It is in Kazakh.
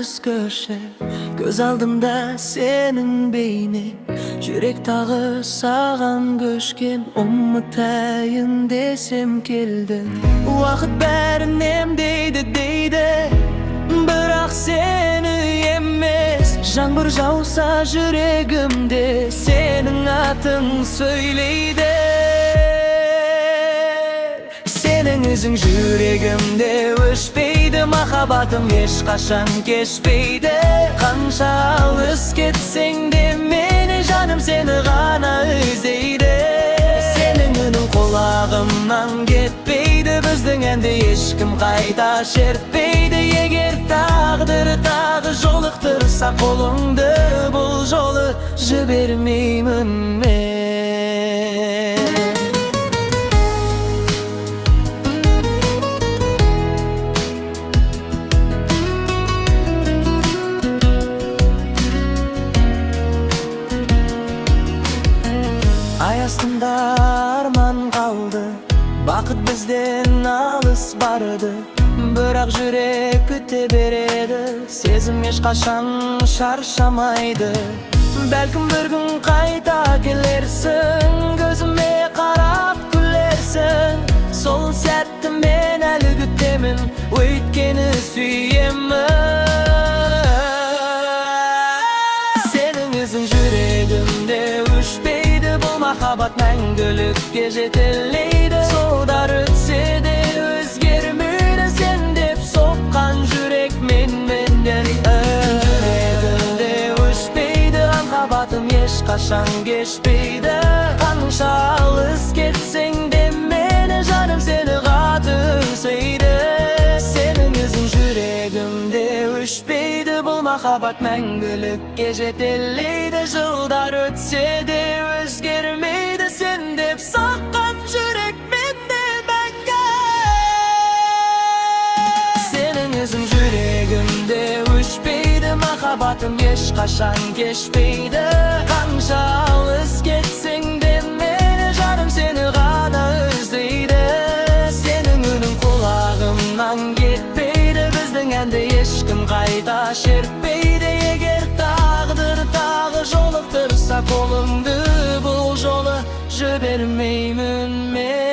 göz köşe. Göz aldımda senin beyni, yürek tağı sağan göçken. Umutayın desem keldin. Vakit bärin emdeydi deydi, bırak seni emez. Жаңбыр жауса жүрегімде, senin atın söyleydi. Senin izin yüreğimde öşpeydi, mahabatım ешқашан кешпейді. Қанша алыс кетсең де meni жаным seni ғана іздейді. Senin үнің құлағымнан кетпейді, біздің әнді ешкім қайта шертпейді. Егер тағдыр тағы жолықтырса қолыңды, бұл жолы жібермеймін мен. Ай астында арман қалды, бақыт бізден алыс барды. Бірақ жүрек күте береді, сезім ешқашан шаршамайды. Бәлкім бір күн қайта келерсің, көзіме қарап күлерсің. Сол сәтті мен әлі күтемін, өйткені сүйемін. Senin izin жүрегімде өшпейді, бұл махаббат мәңгілікке жетелейді. Жылдар өтсе де өзгермейді, сен деп соққан жүрек менден. Жүрегімде өшпейді, махаббатым ешқашан кешпейді. Қанша алыс кетсең де meni жаным seni қатты сүйді. Senin izin жүрегімде өшпейді, бұл махаббат мәңгілікке жетелейді. Жылдар өтсе де өзгермейді, сен деп соққан жүрек menden мәңгі. Senin izin жүрегімде өшпейді, махаббатым ешқашан кешпейді. Қанша алыс кетсең де meni жаным seni ғана іздейді. Senin үнің құлағымнан кетпейді, біздің әнді ешкім қайта шертпейді. Егер тағдыр тағы жолықтырса қолыңды, бұл жолы жібермеймін мен.